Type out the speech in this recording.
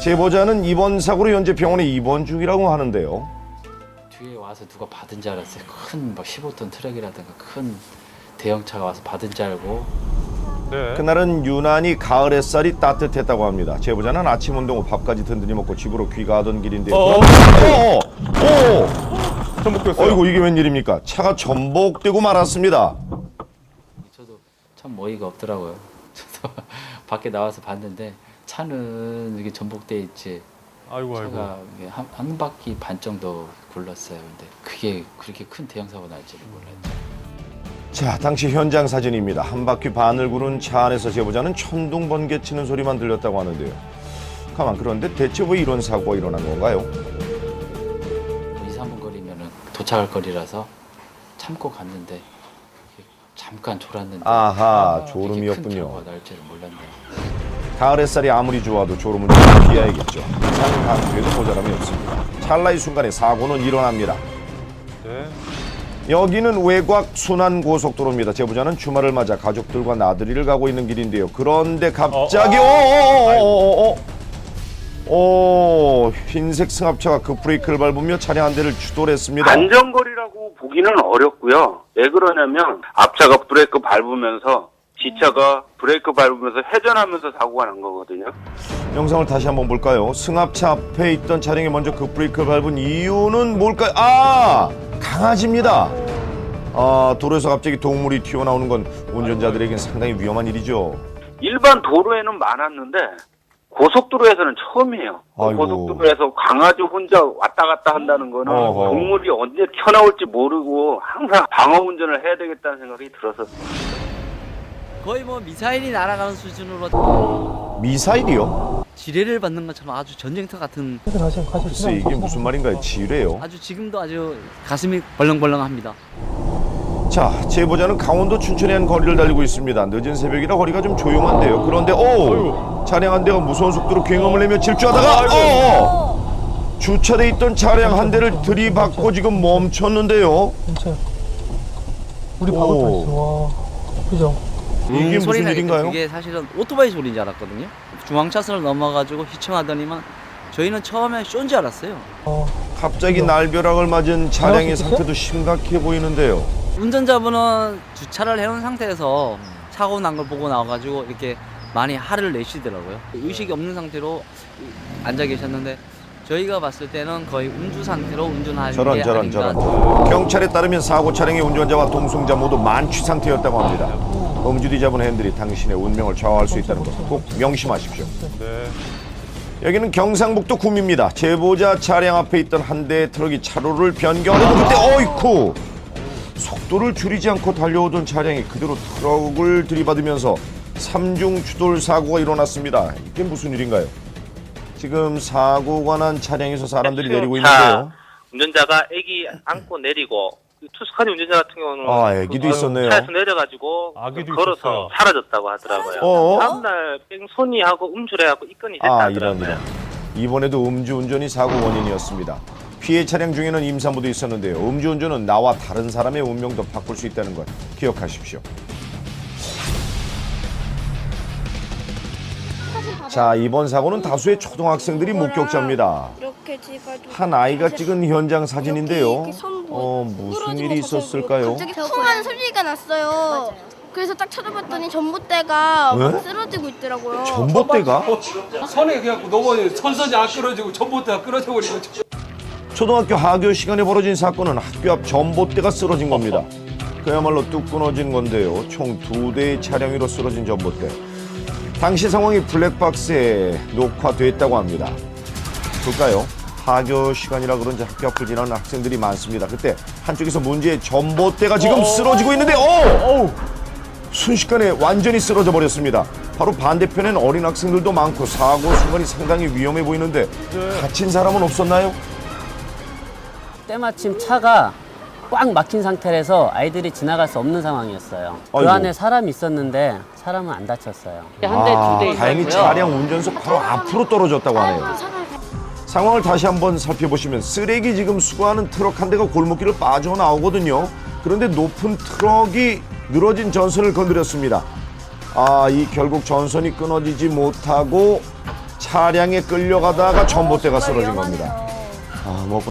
제보자는 이번 사고로 현재 병원에 입원 중이라고 하는데요. 뒤에 와서 누가 받은 줄 알았어요. 큰 막 15톤 트럭이라든가 큰 대형차가 와서 받은 줄 알고. 네. 그날은 유난히 가을 햇살이 따뜻했다고 합니다. 제보자는 아침 운동 후 밥까지 든든히 먹고 집으로 귀가하던 길인데요. 전복됐어요. 어이구, 이게 웬일입니까? 차가 전복되고 말았습니다. 저도 참 어이가 없더라고요. 저도 밖에 나와서 봤는데 차는 이게 전복돼 있지. 아이고. 차가 이게 한 바퀴 반 정도 굴렀어요. 근데 그게 그렇게 큰 대형 사고 날 줄은 몰랐죠. 자, 당시 현장 사진입니다. 한 바퀴 반을 구른 차 안에서 제보자는 천둥 번개 치는 소리만 들렸다고 하는데요. 가만, 그런데 대체 왜 이런 사고가 일어난 건가요? 2, 3분 거리면은 도착할 거리라서 참고 갔는데 잠깐 졸았는데 아하, 이렇게 졸음이었군요. 큰 사고가 날 줄은 몰랐네요. 가을 햇살이 아무리 좋아도 졸음은 좀 피해야겠죠. 이상 감기에도 모자람이 없습니다. 찰나의 순간에 사고는 일어납니다. 네. 여기는 외곽 순환고속도로입니다. 제보자는 주말을 맞아 가족들과 나들이를 가고 있는 길인데요. 그런데 갑자기 흰색 승합차가 급브레이크를 밟으며 차량 한 대를 추돌했습니다. 안전거리라고 보기는 어렵고요. 왜 그러냐면 앞차가 브레이크 밟으면서 뒷차가 브레이크 밟으면서 회전하면서 사고가 난 거거든요. 영상을 다시 한번 볼까요? 승합차 앞에 있던 차량이 먼저 급브레이크를 밟은 이유는 뭘까요? 아! 강아지입니다. 도로에서 갑자기 동물이 튀어나오는 건 운전자들에겐 상당히 위험한 일이죠. 일반 도로에는 많았는데 고속도로에서는 처음이에요. 아이고. 고속도로에서 강아지 혼자 왔다 갔다 한다는 거는 어허. 동물이 언제 튀어나올지 모르고 항상 방어 운전을 해야 되겠다는 생각이 들어서 거의 뭐 미사일이 날아가는 수준으로 미사일이요? 지뢰를 받는 것처럼 아주 전쟁터 같은, 글쎄, 이게 무슨 말인가요? 지뢰요? 아주 지금도 아주 가슴이 벌렁벌렁합니다. 자, 제보자는 강원도 춘천에 한 거리를 달리고 있습니다. 늦은 새벽이라 거리가 좀 조용한데요. 그런데 차량 한 대가 무서운 속도로 괭음을 내며 질주하다가 주차돼 있던 차량 한 대를 들이받고 지금 멈췄는데요. 진짜 우리 박을 뻔했어. 와, 그죠? 이게 무슨 소리 나니까 일인가요? 그게 사실은 오토바이 소리인 줄 알았거든요. 중앙차선을 넘어가지고 휘청하더니만 저희는 처음에 쇼인 줄 알았어요. 갑자기 날벼락을 맞은 차량의 상태도 심각해 보이는데요. 운전자분은 주차를 해놓은 상태에서 사고 난 걸 보고 나와가지고 이렇게 많이 화를 내시더라고요. 의식이 없는 상태로 앉아 계셨는데 저희가 봤을 때는 거의 음주 상태로 운전하는 게 아닌가. 경찰에 따르면 사고 차량의 운전자와 동승자 모두 만취 상태였다고 합니다. 음주 뒤잡은 핸들이 당신의 운명을 좌우할 수 있다는 것 꼭 명심하십시오. 네. 여기는 경상북도 구미입니다. 제보자 차량 앞에 있던 한 대의 트럭이 차로를 변경하려던 그때 어이쿠! 속도를 줄이지 않고 달려오던 차량이 그대로 트럭을 들이받으면서 삼중 추돌 사고가 일어났습니다. 이게 무슨 일인가요? 지금 사고가 난 차량에서 사람들이 내리고 있는데요. 운전자가 애기 안고 내리고 투스카니 운전자 같은 경우는 애기도 있었네요. 차에서 내려가지고 아기도 걸어서 있었어요. 사라졌다고 하더라고요. 다음날 뺑소니 하고 음주해하고 입건이 됐다 이런. 하더라고요. 이번에도 음주운전이 사고 원인이었습니다. 피해 차량 중에는 임산부도 있었는데요. 음주운전은 나와 다른 사람의 운명도 바꿀 수 있다는 것 기억하십시오. 자, 이번 사고는 다수의 초등학생들이 목격자입니다. 이렇게 지가지고 한 아이가 찍은 현장 사진인데요. 이렇게 선뭐 무슨 부러진 일이 것 같아요. 있었을까요? 갑자기 퉁하는 소리가 났어요. 그래서 딱 쳐다봤더니 전봇대가 네? 막 쓰러지고 있더라고요. 전봇대가? 선에 그냥 너무 선선이 안 끌어지고 전봇대가 끌어져 버리고. 초등학교 하교 시간에 벌어진 사건은 학교 앞 전봇대가 쓰러진 겁니다. 그야말로 뚝 끊어진 건데요. 총 2대의 차량 위로 쓰러진 전봇대. 당시 상황이 블랙박스에 녹화됐다고 합니다. 볼까요? 하교 시간이라 그런지 학교 앞을 지나는 학생들이 많습니다. 그때 한쪽에서 문제의 전봇대가 지금 쓰러지고 있는데 순식간에 완전히 쓰러져 버렸습니다. 바로 반대편엔 어린 학생들도 많고 사고 순간이 상당히 위험해 보이는데 다친 사람은 없었나요? 때마침 차가 꽉 막힌 상태라서 아이들이 지나갈 수 없는 상황이었어요. 그 아이고. 안에 사람이 있었는데 사람은 안 다쳤어요. 한 대, 두 대 다행히 있었고요. 차량 운전석 바로 앞으로 떨어졌다고 하네요. 상황을 다시 한번 살펴보시면 쓰레기 지금 수거하는 트럭 한 대가 골목길을 빠져나오거든요. 그런데 높은 트럭이 늘어진 전선을 건드렸습니다. 이 결국 전선이 끊어지지 못하고 차량에 끌려가다가 전봇대가 쓰러진 겁니다. 아, 뭐